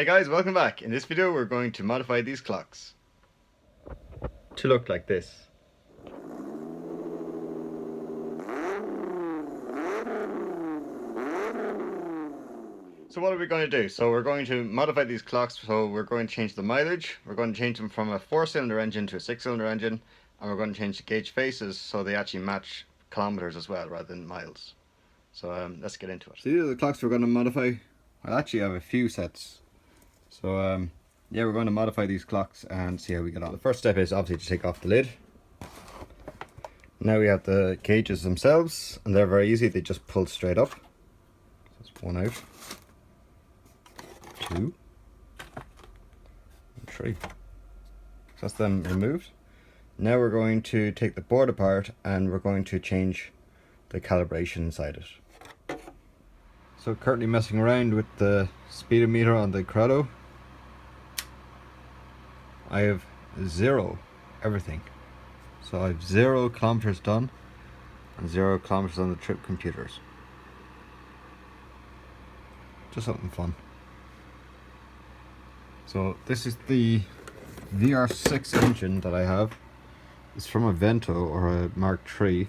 Hey guys, welcome back. In this video we're going to modify these clocks to look like this. So what are we going to do? So we're going to modify these clocks, so we're going to change the mileage, we're going to change them from a 4-cylinder engine to a 6-cylinder engine, and we're going to change the gauge faces so they actually match kilometers as well rather than miles. So let's get into it. So these are the clocks we're going to modify. I actually have a few sets. So yeah, we're going to modify these clocks and see how we get on. The first step is obviously to take off the lid. Now we have the gauges themselves, and they're very easy, they just pull straight up. So that's one out, 2 and 3. So that's them removed. Now we're going to take the board apart and we're going to change the calibration inside it. So currently messing around with the speedometer on the Corrado. I have 0 everything. So I have 0 kilometers done and 0 kilometers on the trip computers. Just something fun. So this is the VR6 engine that I have. It's from a Vento or a Mark III.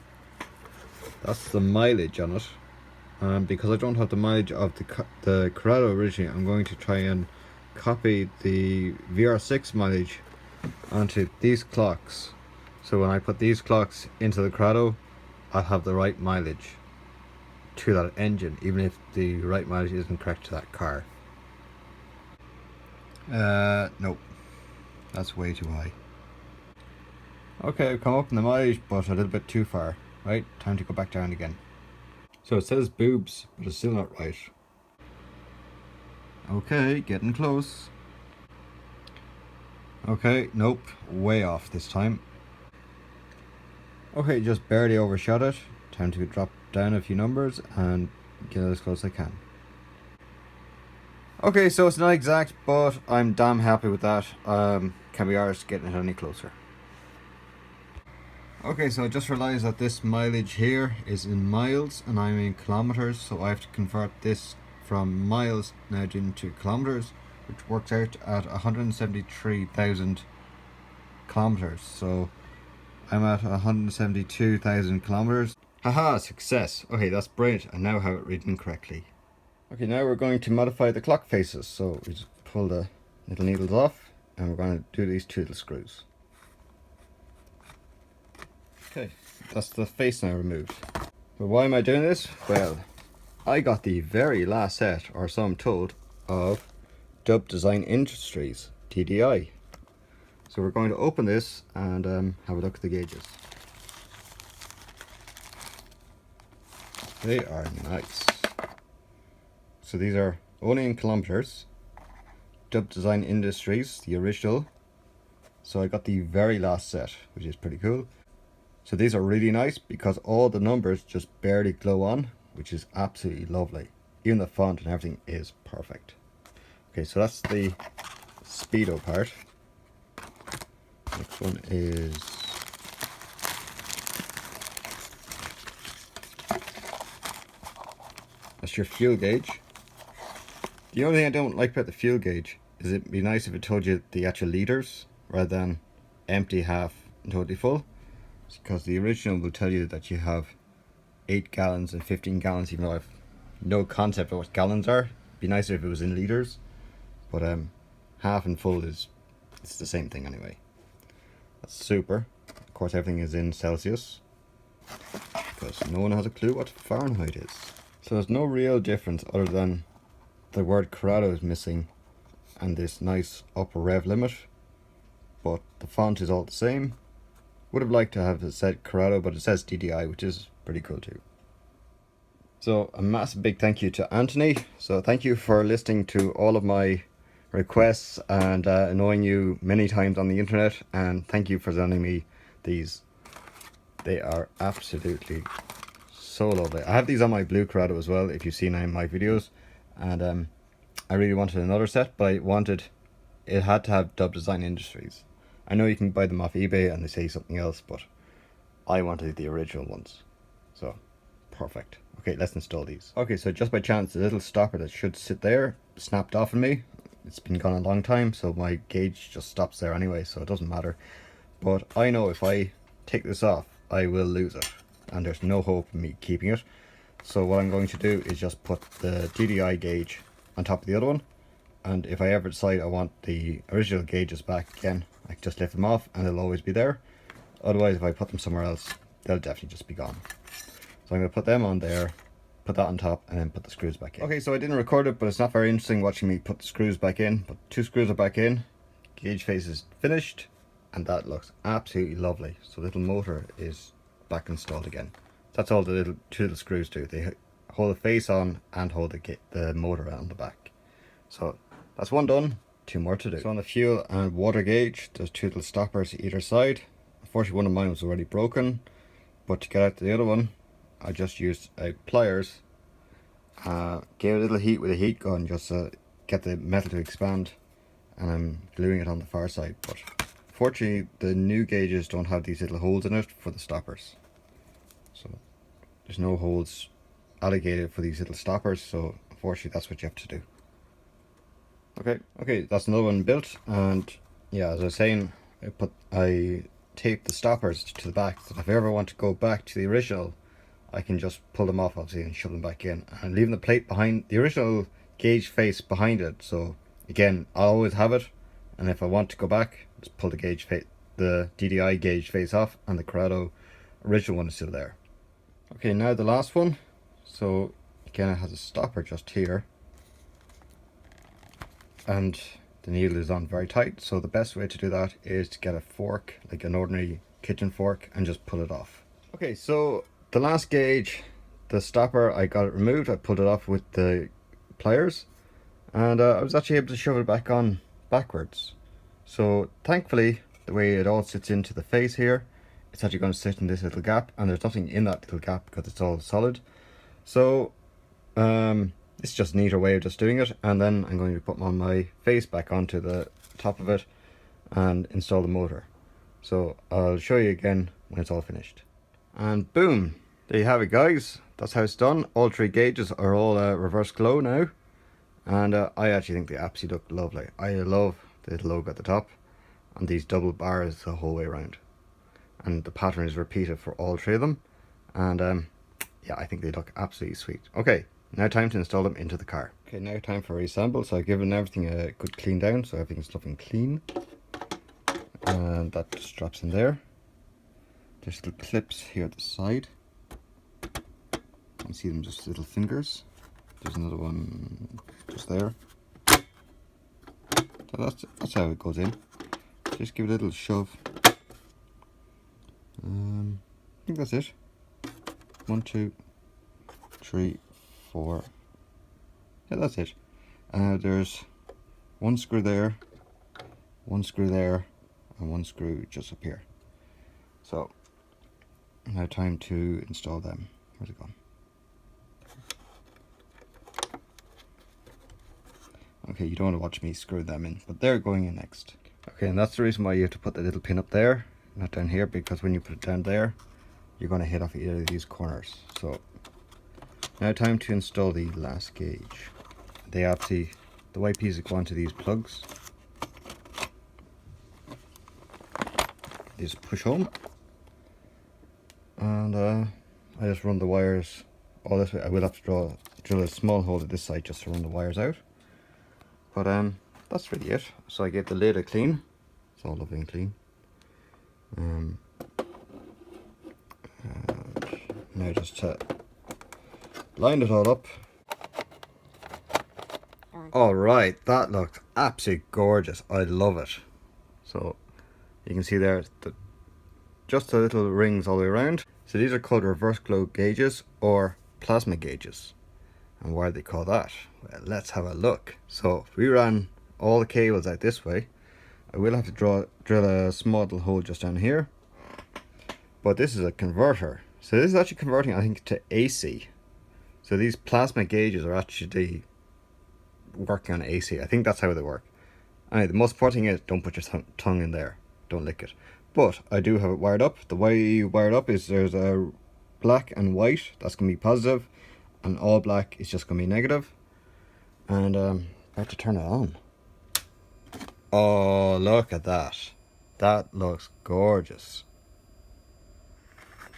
That's the mileage on it. Because I don't have the mileage of the Corrado originally, I'm going to try and copy the VR6 mileage onto these clocks. So when I put these clocks into the Corrado, I'll have the right mileage to that engine, even if the right mileage isn't correct to that car. Nope. That's way too high. Okay, I've come up in the mileage, but a little bit too far. Right, time to go back down again. So it says boobs, but it's still not right. Okay, getting close. Okay, nope, way off this time. Okay, just barely overshot it. Time to drop down a few numbers and get as close as I can. Okay, so it's not exact, but I'm damn happy with that. Can be arsed getting it any closer. Okay, so I just realised that this mileage here is in miles and I'm in kilometers, so I have to convert this from miles now into kilometers, which works out at 173,000 kilometers. So I'm at 172,000 kilometers. Haha, success. Okay, that's brilliant. I now have it written correctly. Okay, now we're going to modify the clock faces. So we just pull the little needles off and we're going to do these 2 little screws. Okay, that's the face now removed. But why am I doing this? Well, I got the very last set, or so I'm told, of Dub Design Industries, TDI. So we're going to open this and have a look at the gauges. They are nice. So these are only in kilometers. Dub Design Industries, the original. So I got the very last set, which is pretty cool. So these are really nice because all the numbers just barely glow on, which is absolutely lovely. Even the font and everything is perfect. Okay, so that's the speedo part. Next one is that's your fuel gauge. The only thing I don't like about the fuel gauge is it'd be nice if it told you the actual liters rather than empty, half, and totally full. Because the original will tell you that you have 8 gallons and 15 gallons, even though I've no concept of what gallons are. It'd be nicer if it was in liters, but half and full it's the same thing anyway. That's super. Of course, everything is in Celsius because no one has a clue what Fahrenheit is. So there's no real difference other than the word Corrado is missing and this nice upper rev limit, but the font is all the same. Would have liked to have it said Corrado, but it says DDI, which is pretty cool too. So a massive big thank you to Anthony. So thank you for listening to all of my requests and annoying you many times on the internet, and thank you for sending me these. They are absolutely so lovely. I have these on my blue Corrado as well, if you've seen any of my videos, and I really wanted another set, but it had to have Dub Design Industries. I know you can buy them off eBay and they say something else, but I wanted the original ones. So, perfect. Okay, let's install these. Okay, so just by chance, the little stopper that should sit there snapped off on me. it's been gone a long time, so my gauge just stops there anyway, so it doesn't matter. But I know if I take this off, I will lose it, and there's no hope of me keeping it. So what I'm going to do is just put the DDI gauge on top of the other one, and if I ever decide I want the original gauges back again, I can just lift them off and they'll always be there. Otherwise, if I put them somewhere else, they'll definitely just be gone. So I'm going to put them on there, put that on top, and then put the screws back in. Okay, so I didn't record it, but it's not very interesting watching me put the screws back in. But 2 screws are back in, gauge face is finished, and that looks absolutely lovely. So the little motor is back installed again. That's all the 2 little screws do. They hold the face on and hold the motor on the back. So that's one done, 2 more to do. So on the fuel and water gauge, there's 2 little stoppers either side. Unfortunately, one of mine was already broken, but to get out to the other one, I just used pliers, gave it a little heat with a heat gun just to get the metal to expand, and I'm gluing it on the far side. But fortunately, the new gauges don't have these little holes in it for the stoppers, so there's no holes allocated for these little stoppers, so unfortunately that's what you have to do. Okay, that's another one built, and yeah, as I was saying, I taped the stoppers to the back, so if I ever want to go back to the original, I can just pull them off obviously and shove them back in. And leaving the plate behind, the original gauge face behind it, so again, I'll always have it, and if I want to go back, just pull the DDI gauge face off, and the Corrado original one is still there. Okay, now the last one. So again, it has a stopper just here, and the needle is on very tight, so the best way to do that is to get a fork, like an ordinary kitchen fork, and just pull it off. Okay, so the last gauge, the stopper, I got it removed. I pulled it off with the pliers, and I was actually able to shove it back on backwards. So thankfully, the way it all sits into the face here, it's actually going to sit in this little gap, and there's nothing in that little gap because it's all solid. So it's just a neater way of just doing it, and then I'm going to put my face back onto the top of it and install the motor. So I'll show you again when it's all finished. And boom, there you have it, guys. That's how it's done. All 3 gauges are all reverse glow now, and I actually think they absolutely look lovely. I love the logo at the top and these double bars the whole way around, and the pattern is repeated for all 3 of them, and yeah, I think they look absolutely sweet. Okay, now time to install them into the car. Okay, now time for reassemble. So I've given everything a good clean down, so everything's looking clean, and that just drops in there. There's little clips here at the side. You can see them, just little fingers. There's another one just there. So that's how it goes in. Just give it a little shove. I think that's it. 1, 2, 3, 4. Yeah, that's it. There's 1 screw there, 1 screw there, and 1 screw just up here. So now time to install them. Where's it gone? Okay, you don't want to watch me screw them in, but they're going in next. Okay, and that's the reason why you have to put the little pin up there, not down here, because when you put it down there, you're going to hit off either of these corners. So now time to install the last gauge. They obviously, the white pieces go onto these plugs. Just push home, and I just run the wires all this way. I will have to drill a small hole at this side just to run the wires out, but that's really it. So I gave the lid a clean. It's all lovely and clean. And now just to line it all up. Alright, that looked absolutely gorgeous. I love it. So you can see there just the little rings all the way around. So these are called reverse glow gauges or plasma gauges. And why do they call that? Well, let's have a look. So if we ran all the cables out this way, I will have to drill a small little hole just down here. But this is a converter. So this is actually converting, I think, to AC. So these plasma gauges are actually working on AC. I think that's how they work. Anyway, the most important thing is don't put your tongue in there. Don't lick it. But I do have it wired up. The way you wire it up is there's a black and white. That's going to be positive. And all black is just going to be negative. And I have to turn it on. Oh, look at that. That looks gorgeous.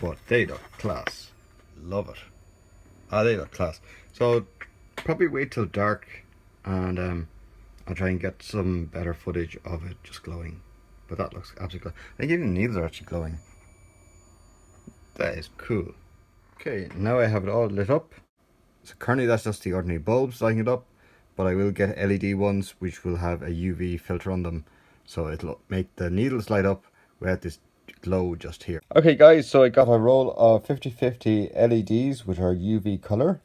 But they look class. Love it. Ah, they look class. So probably wait till dark, and I'll try and get some better footage of it just glowing. But that looks absolutely cool. I think even the needles are actually glowing. That is cool. Okay, now I have it all lit up. So currently that's just the ordinary bulbs lighting it up, but I will get LED ones which will have a UV filter on them, so it'll make the needles light up without this glow just here. Okay guys, so I got a roll of 50/50 LEDs which are UV color,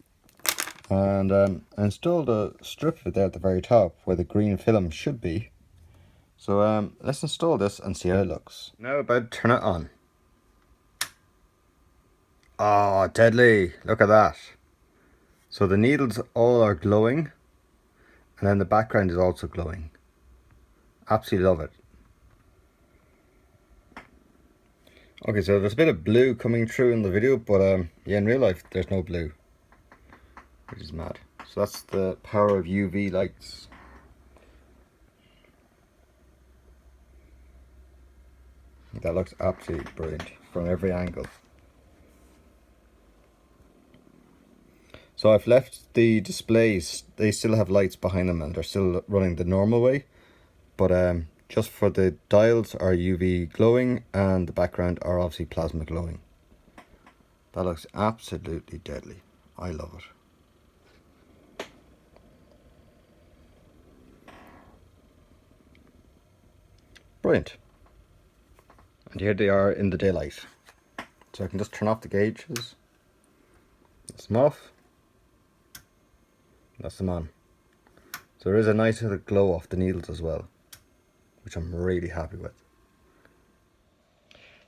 and I installed a strip of it there at the very top where the green film should be. So let's install this and see how it looks. Now about to turn it on. Oh, deadly! Look at that. So the needles all are glowing, and then the background is also glowing. Absolutely love it. Okay, so there's a bit of blue coming through in the video, but yeah, in real life there's no blue, which is mad. So that's the power of UV lights. That looks absolutely brilliant from every angle. So I've left the displays, they still have lights behind them and they're still running the normal way, but just for the dials are UV glowing and the background are obviously plasma glowing. That looks absolutely deadly. I love it. Brilliant. And here they are in the daylight. So I can just turn off the gauges. That's them off. That's them on. So there is a nice little glow off the needles as well, which I'm really happy with.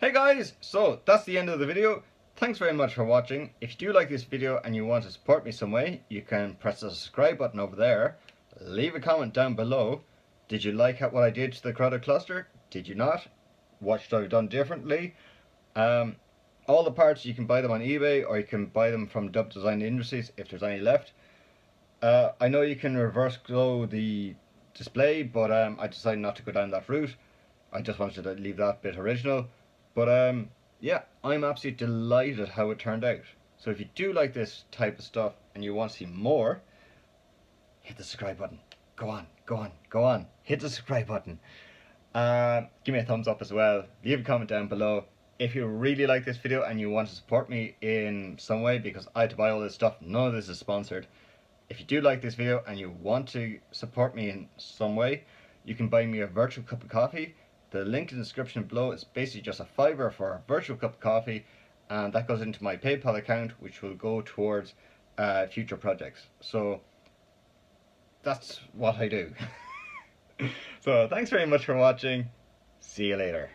Hey guys, so that's the end of the video. Thanks very much for watching. If you do like this video and you want to support me some way, you can press the subscribe button over there. Leave a comment down below. Did you like what I did to the Corrado cluster? Did you not? What should I have done differently? All the parts, you can buy them on eBay or you can buy them from Dub Design Industries if there's any left. I know you can reverse glow the display, but I decided not to go down that route. I just wanted to leave that bit original. But yeah, I'm absolutely delighted how it turned out. So if you do like this type of stuff and you want to see more, hit the subscribe button. Go on, go on, go on. Hit the subscribe button. Give me a thumbs up as well. Leave a comment down below. If you really like this video and you want to support me in some way, because I had to buy all this stuff, none of this is sponsored. If you do like this video and you want to support me in some way, you can buy me a virtual cup of coffee. The link in the description below is basically just a $5 for a virtual cup of coffee, and that goes into my PayPal account, which will go towards future projects. So that's what I do. So thanks very much for watching. See you later.